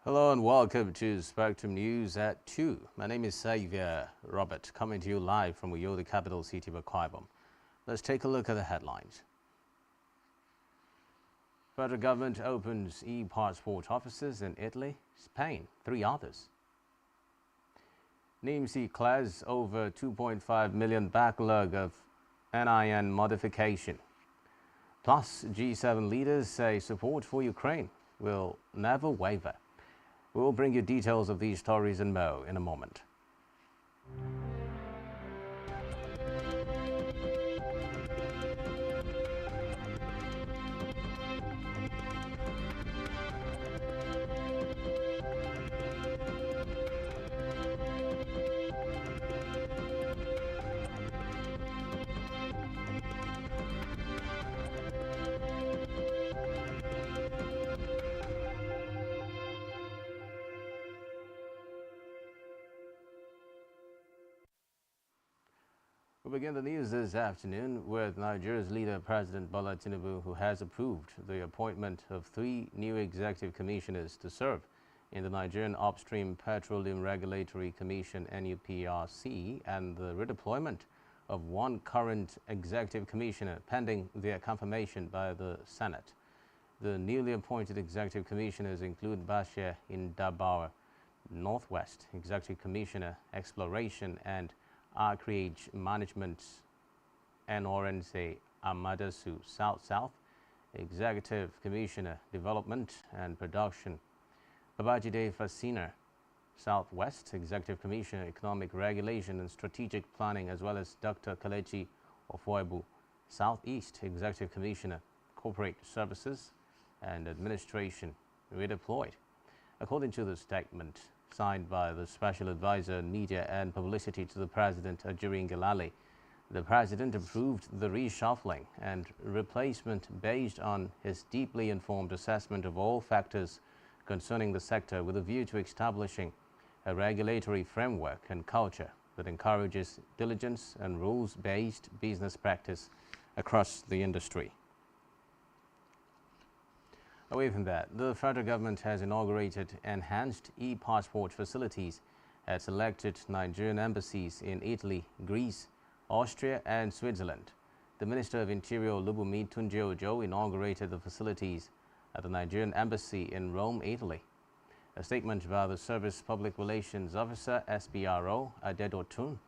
Hello and welcome to Spectrum News at 2. My name is Xavier Robert, coming to you live from the capital city of Akwa Ibom. Let's take a look at the headlines. Federal government opens e-passport offices in Italy, Spain, 3 others. NIMC clears over 2.5 million backlog of NIN modification. Plus, G7 leaders say support for Ukraine will never waver. We will bring you details of these stories and more in a moment. We begin the news this afternoon with Nigeria's leader, President Bola Tinubu, who has approved the appointment of 3 new executive commissioners to serve in the Nigerian Upstream Petroleum Regulatory Commission (NUPRC) and the redeployment of 1 current executive commissioner pending their confirmation by the Senate. The newly appointed executive commissioners include Bashir Indabawa, Northwest Executive Commissioner, Exploration and Acreage Management, NRNC Amadasu South, Executive Commissioner, Development and Production, Babajide Fasina, Southwest Executive Commissioner, Economic Regulation and Strategic Planning, as well as Dr. Kalechi Ofoebu, Southeast Executive Commissioner, Corporate Services and Administration, redeployed. According to the statement signed by the Special Advisor on Media and Publicity to the President, Ajuri Ngelale, the President approved the reshuffling and replacement based on his deeply informed assessment of all factors concerning the sector with a view to establishing a regulatory framework and culture that encourages diligence and rules-based business practice across the industry. Away from that, the federal government has inaugurated enhanced e-passport facilities at selected Nigerian embassies in Italy, Greece, Austria and Switzerland. The Minister of Interior, Olubunmi Tunji-Ojo, inaugurated the facilities at the Nigerian embassy in Rome, Italy. A statement by the Service Public Relations Officer, SPRO, Adedotun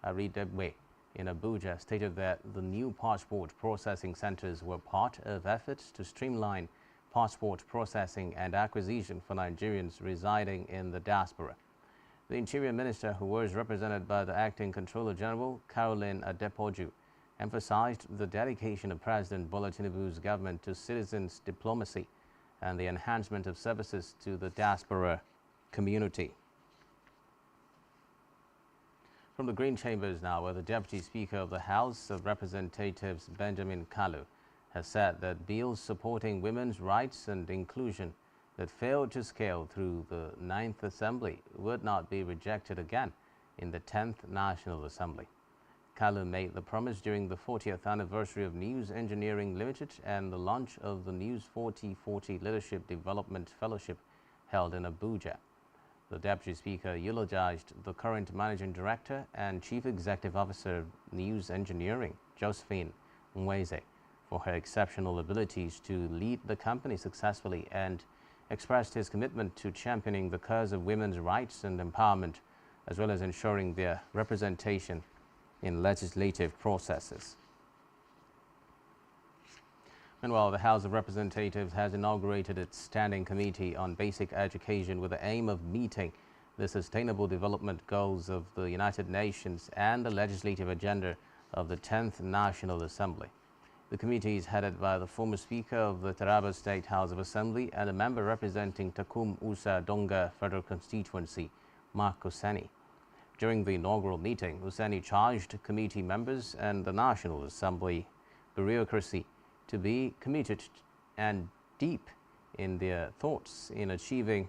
Aridegbe, in Abuja, stated that the new passport processing centers were part of efforts to streamline passport processing and acquisition for Nigerians residing in the diaspora. The Interior Minister, who was represented by the Acting Controller General, Caroline Adepoju, emphasized the dedication of President Bola Tinubu's government to citizens' diplomacy and the enhancement of services to the diaspora community. From the Green Chambers now, where the Deputy Speaker of the House of Representatives, Benjamin Kalu, has said that bills supporting women's rights and inclusion that failed to scale through the 9th Assembly would not be rejected again in the 10th National Assembly. Kalu made the promise during the 40th anniversary of News Engineering Limited and the launch of the News 4040 Leadership Development Fellowship held in Abuja. The Deputy Speaker eulogized the current Managing Director and Chief Executive Officer of News Engineering, Josephine Nweze, for her exceptional abilities to lead the company successfully and expressed his commitment to championing the cause of women's rights and empowerment, as well as ensuring their representation in legislative processes. Meanwhile, the House of Representatives has inaugurated its Standing Committee on Basic Education with the aim of meeting the Sustainable Development Goals of the United Nations and the legislative agenda of the 10th National Assembly. The committee is headed by the former Speaker of the Taraba State House of Assembly and a member representing Takum Usa Donga Federal Constituency, Mark Oseni. During the inaugural meeting, Oseni charged committee members and the National Assembly bureaucracy to be committed and deep in their thoughts in achieving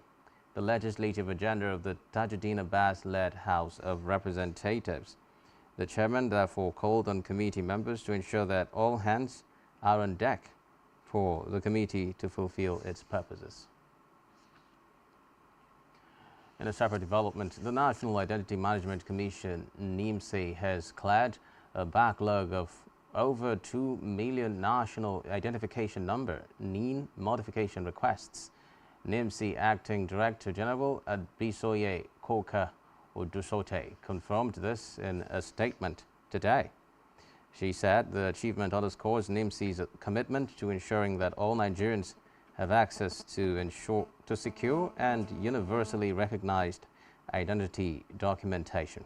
the legislative agenda of the Tajuddin Abbas-led House of Representatives. The chairman therefore called on committee members to ensure that all hands are on deck for the committee to fulfill its purposes. In a separate development, the National Identity Management Commission, NIMC, has cleared a backlog of over 2 million National Identification Number (NIN) modification requests. NIMC Acting Director General Adbisoye Koka Odusote confirmed this in a statement today. She said the achievement underscores NIMC's commitment to ensuring that all Nigerians have access to secure and universally recognized identity documentation.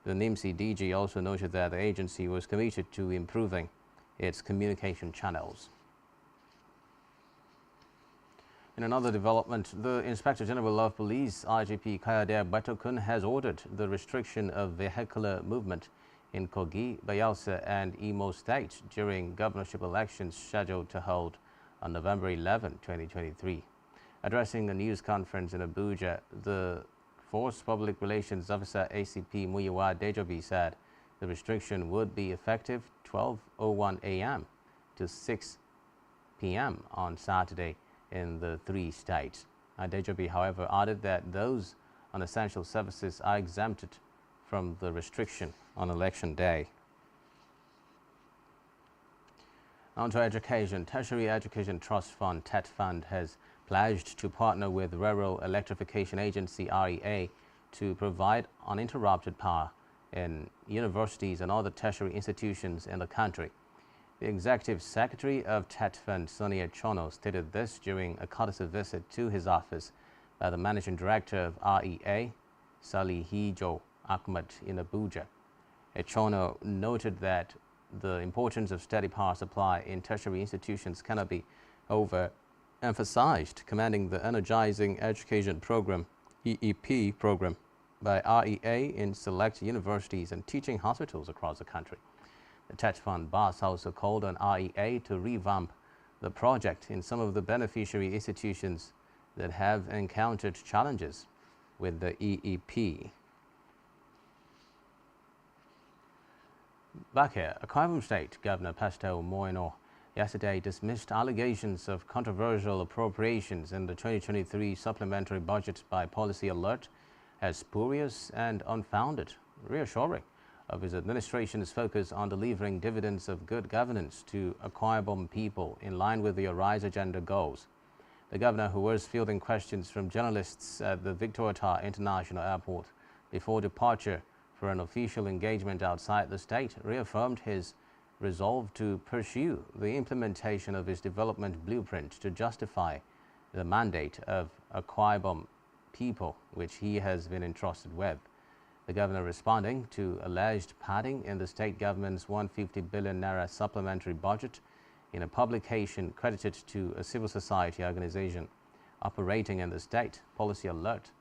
The NIMC DG also noted that the agency was committed to improving its communication channels. In another development, the Inspector General of Police, IGP Kayode Batokun, has ordered the restriction of vehicular movement in Kogi, Bayelsa and Imo states during governorship elections scheduled to hold on November 11, 2023. Addressing a news conference in Abuja, the Force Public Relations Officer ACP Muyiwa Dejobi said the restriction would be effective 12:01 a.m. to 6 p.m. on Saturday in the 3 states. Dejobi, however, added that those on essential services are exempted from the restriction on election day. On to education. Tertiary Education Trust Fund (TET Fund) has pledged to partner with Rural Electrification Agency (REA) to provide uninterrupted power in universities and other tertiary institutions in the country. The Executive Secretary of TET Fund, Sonia Chono, stated this during a courtesy visit to his office by the Managing Director of REA, Salihijo Ahmed, in Abuja. Chono noted that the importance of steady power supply in tertiary institutions cannot be overemphasized, commending the Energizing Education Program (EEP) program by REA in select universities and teaching hospitals across the country. The TET Fund boss also called on REA to revamp the project in some of the beneficiary institutions that have encountered challenges with the EEP. Back here, Akwa Ibom State Governor Pastor Moino yesterday dismissed allegations of controversial appropriations in the 2023 supplementary budget by Policy Alert as spurious and unfounded, reassuring of his administration's focus on delivering dividends of good governance to Akwa Ibom people in line with the Arise Agenda goals. The governor, who was fielding questions from journalists at the Victoria International Airport before departure for an official engagement outside the state, reaffirmed his resolve to pursue the implementation of his development blueprint to justify the mandate of Akwa Ibom people, which he has been entrusted with. The governor, responding to alleged padding in the state government's 150 billion naira supplementary budget in a publication credited to a civil society organization operating in the state, Policy Alert,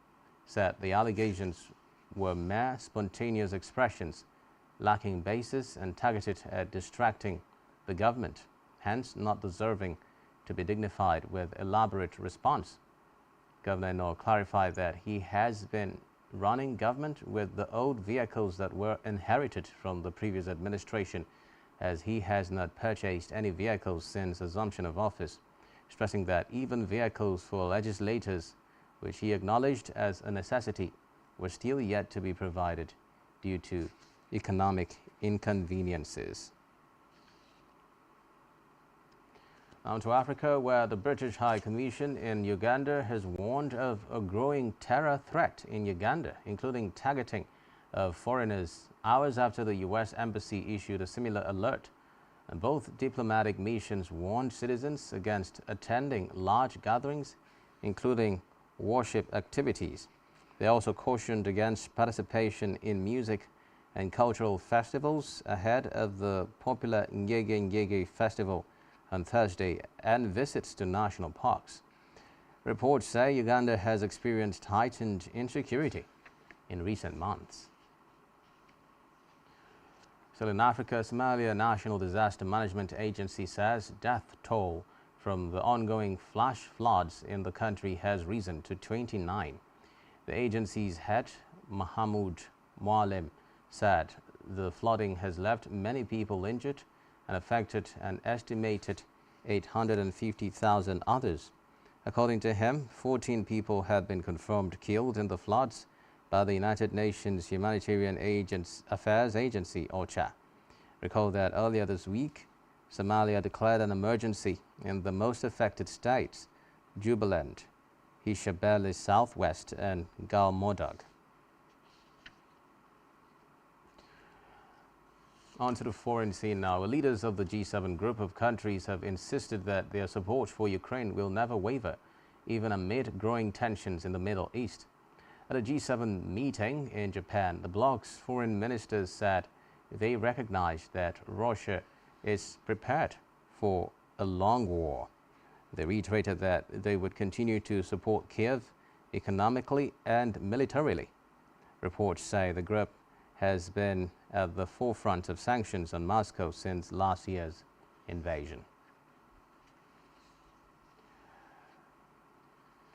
said the allegations were mere spontaneous expressions lacking basis and targeted at distracting the government, hence not deserving to be dignified with elaborate response. Governor Eno clarified that he has been running government with the old vehicles that were inherited from the previous administration, as he has not purchased any vehicles since assumption of office, stressing that even vehicles for legislators, which he acknowledged as a necessity, were still yet to be provided due to economic inconveniences. Now to Africa, where the British High Commission in Uganda has warned of a growing terror threat in Uganda, including targeting of foreigners, hours after the U.S. Embassy issued a similar alert. And both diplomatic missions warned citizens against attending large gatherings, including worship activities. They also cautioned against participation in music and cultural festivals ahead of the popular Ngege Ngege festival on Thursday and visits to national parks. Reports say Uganda has experienced heightened insecurity in recent months. Still in Africa, Somalia National Disaster Management Agency says death toll from the ongoing flash floods in the country has risen to 29. The agency's head, Mahmoud Mualim, said the flooding has left many people injured and affected an estimated 850,000 others. According to him, 14 people had been confirmed killed in the floods by the United Nations Humanitarian Affairs Agency, OCHA. Recall that earlier this week, Somalia declared an emergency in the most affected states, Jubaland, Hirshabelle Southwest, and Galmudug. On to the foreign scene now. Leaders of the G7 group of countries have insisted that their support for Ukraine will never waver, even amid growing tensions in the Middle East. At a G7 meeting in Japan, the bloc's foreign ministers said they recognize that Russia is prepared for a long war. They reiterated that they would continue to support Kiev economically and militarily. Reports say the group has been at the forefront of sanctions on Moscow since last year's invasion.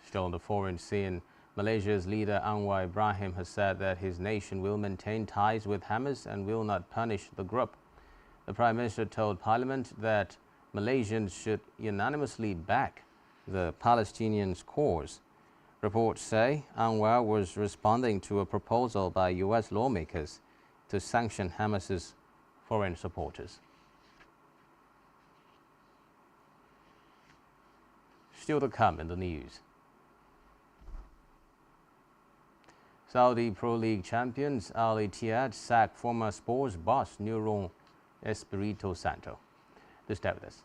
Still on the foreign scene, Malaysia's leader Anwar Ibrahim has said that his nation will maintain ties with Hamas and will not punish the group. The Prime Minister told Parliament that Malaysians should unanimously back the Palestinians' cause. Reports say Anwar was responding to a proposal by U.S. lawmakers to sanction Hamas's foreign supporters. Still to come in the news. Saudi Pro League champions Al Ittihad sacked former sports boss Nuron Espirito Santo. To stay with us.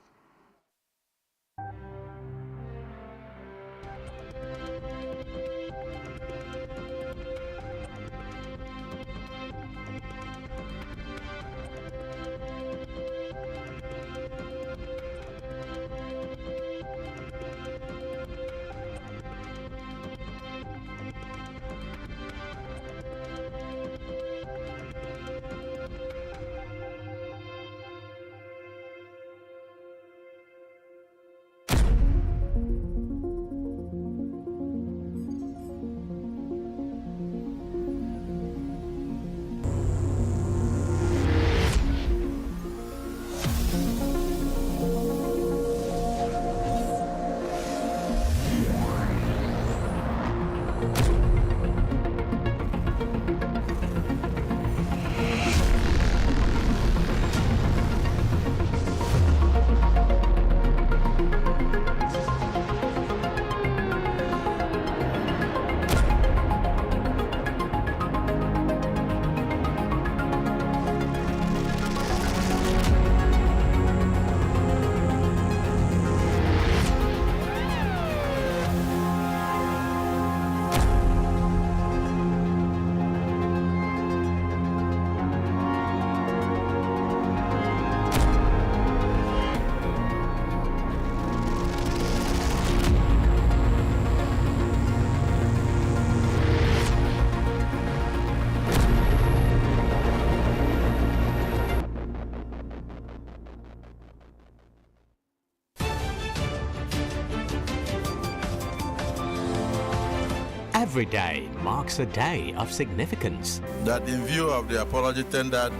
Every day marks a day of significance. That in view of the apology tendered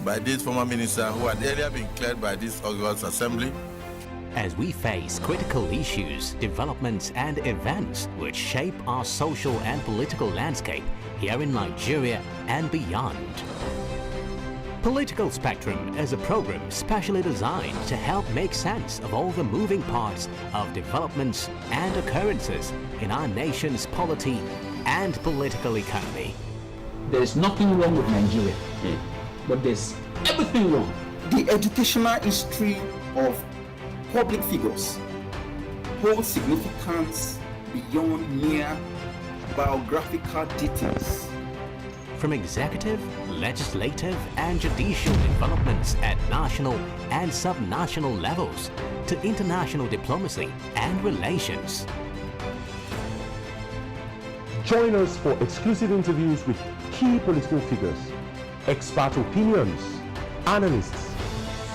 by this former minister who had earlier been cleared by this August Assembly, as we face critical issues, developments and events which shape our social and political landscape here in Nigeria and beyond. Political Spectrum is a program specially designed to help make sense of all the moving parts of developments and occurrences in our nation's polity and political economy. There is nothing wrong with Nigeria, but there's everything wrong. The educational history of public figures holds significance beyond mere biographical details. From executive, legislative and judicial developments at national and subnational levels to international diplomacy and relations. Join us for exclusive interviews with key political figures, expert opinions, analysts,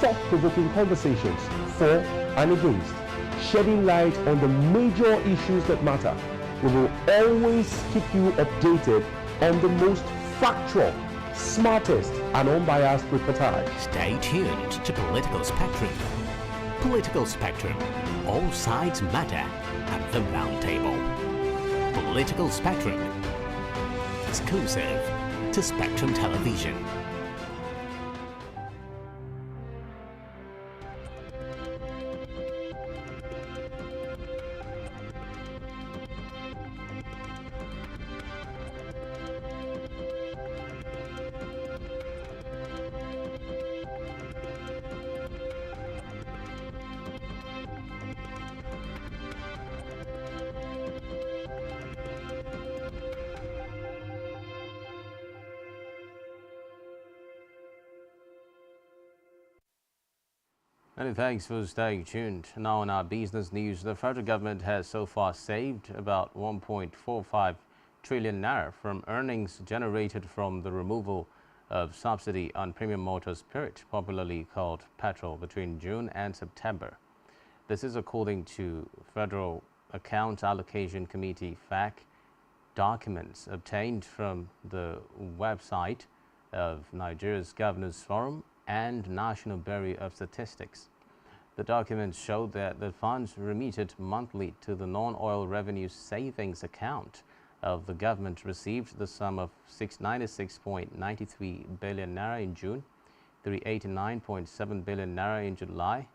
thought-provoking conversations for and against, shedding light on the major issues that matter. We will always keep you updated on the most factual, smartest and unbiased reportage. Stay tuned to Political Spectrum. Political Spectrum. All sides matter at the round table. Political Spectrum. Exclusive to Spectrum Television. Many thanks for staying tuned. Now in our business news, the federal government has so far saved about 1.45 trillion naira from earnings generated from the removal of subsidy on premium motor spirit, popularly called petrol, between June and September. This is according to Federal Account Allocation Committee (FAC) documents obtained from the website of Nigeria's Governors Forum and National Bureau of Statistics. The documents show that the funds remitted monthly to the non-oil revenue savings account of the government received the sum of 696.93 billion naira in June, 389.7 billion naira in July,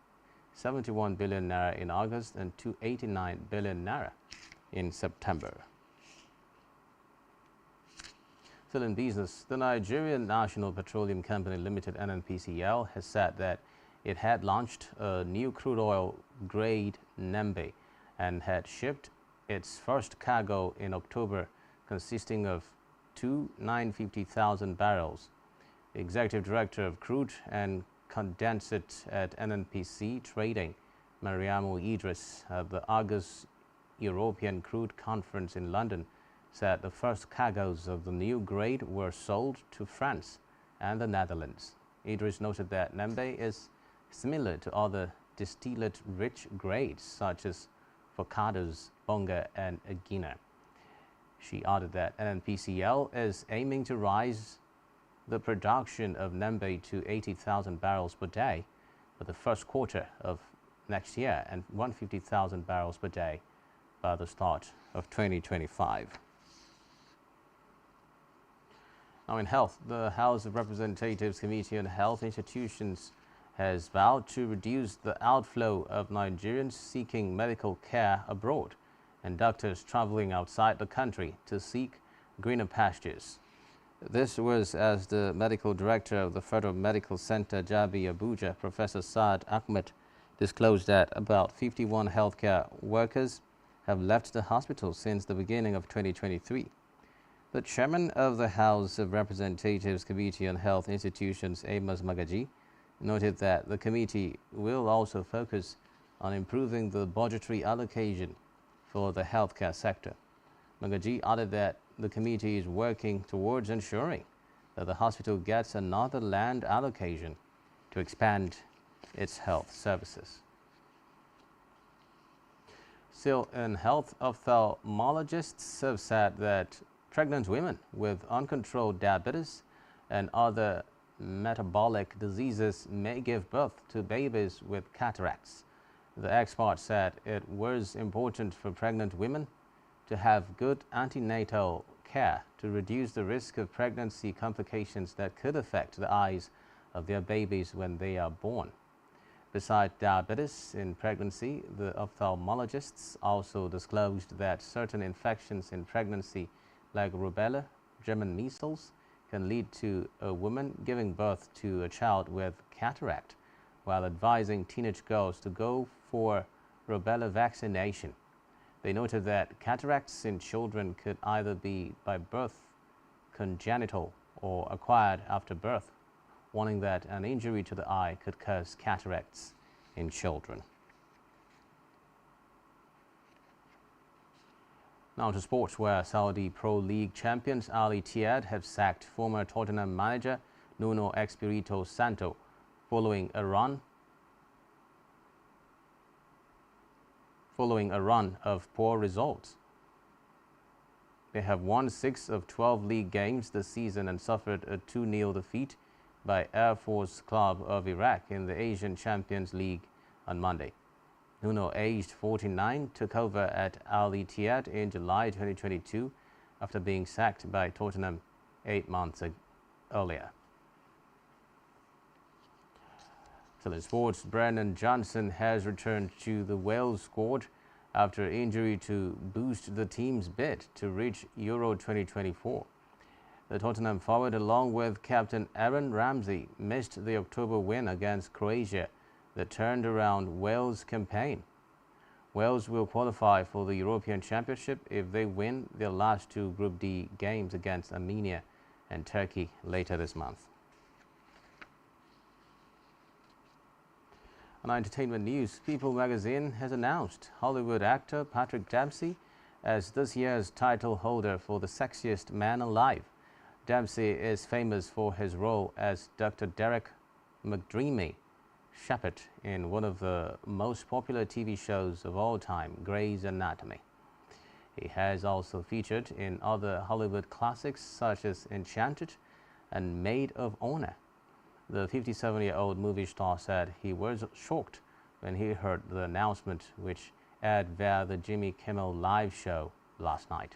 71 billion naira in August, and 289 billion naira in September. Still in business, the Nigerian National Petroleum Company Limited (NNPCL) has said that it had launched a new crude oil grade Nembe and had shipped its first cargo in October, consisting of 950,000 barrels. The Executive Director of Crude and Condensate at NNPC Trading, Mariamu Idris, at the August European Crude Conference in London, said the first cargoes of the new grade were sold to France and the Netherlands. Idris noted that Nembe is similar to other distillate-rich grades such as Focados, Bonga, and Agina. She added that NNPCL is aiming to rise the production of Nembe to 80,000 barrels per day for the first quarter of next year and 150,000 barrels per day by the start of 2025. Now in health, the House of Representatives Committee on Health Institutions has vowed to reduce the outflow of Nigerians seeking medical care abroad and doctors traveling outside the country to seek greener pastures. This was as the medical director of the Federal Medical Center, Jabi, Abuja, Professor Saad Ahmed, disclosed that about 51 healthcare workers have left the hospital since the beginning of 2023. The chairman of the House of Representatives Committee on Health Institutions, Amos Magaji, noted that the committee will also focus on improving the budgetary allocation for the healthcare sector. Magaji added that the committee is working towards ensuring that the hospital gets another land allocation to expand its health services. Still in health, ophthalmologists have said that pregnant women with uncontrolled diabetes and other metabolic diseases may give birth to babies with cataracts. The expert said it was important for pregnant women to have good antenatal care to reduce the risk of pregnancy complications that could affect the eyes of their babies when they are born. Besides diabetes in pregnancy, the ophthalmologists also disclosed that certain infections in pregnancy like rubella, German measles, can lead to a woman giving birth to a child with cataract, while advising teenage girls to go for rubella vaccination. They noted that cataracts in children could either be by birth, congenital, or acquired after birth, warning that an injury to the eye could cause cataracts in children. Now to sports, where Saudi Pro League champions Al Ittihad have sacked former Tottenham manager Nuno Espirito Santo following a run of poor results. They have won 6 of 12 league games this season and suffered a 2-0 defeat by Air Force Club of Iraq in the Asian Champions League on Monday. Nuno, aged 49, took over at Al Ittihad in July 2022 after being sacked by Tottenham 8 months earlier. Still in sports, Brennan Johnson has returned to the Wales squad after injury to boost the team's bid to reach Euro 2024. The Tottenham forward, along with captain Aaron Ramsey, missed the October win against Croatia that turned around Wales' campaign. Wales will qualify for the European Championship if they win their last two Group D games against Armenia and Turkey later this month. On entertainment news, People magazine has announced Hollywood actor Patrick Dempsey as this year's title holder for the sexiest man alive. Dempsey is famous for his role as Dr. Derek McDreamy Shepherd in one of the most popular TV shows of all time, Grey's Anatomy. He has also featured in other Hollywood classics such as Enchanted and Maid of Honor. The 57-year-old movie star said he was shocked when he heard the announcement, which aired via the Jimmy Kimmel Live show last night.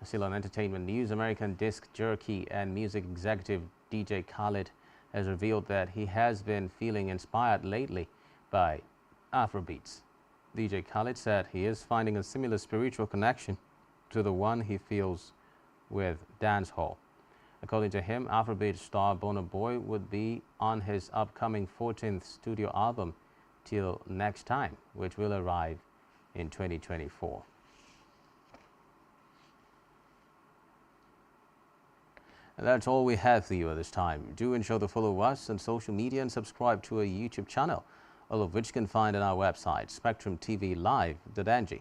Still on entertainment news, American disc jockey and music executive DJ Khaled has revealed that he has been feeling inspired lately by Afrobeats. DJ Khaled said he is finding a similar spiritual connection to the one he feels with dancehall. According to him, Afrobeat star Burna Boy would be on his upcoming 14th studio album Till Next Time, which will arrive in 2024. And that's all we have for you at this time. Do ensure to follow us on social media and subscribe to our YouTube channel, all of which you can find on our website, SpectrumTv live.ng.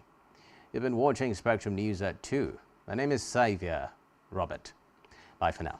You've been watching Spectrum News at 2. My name is Xavier Robert. Bye for now.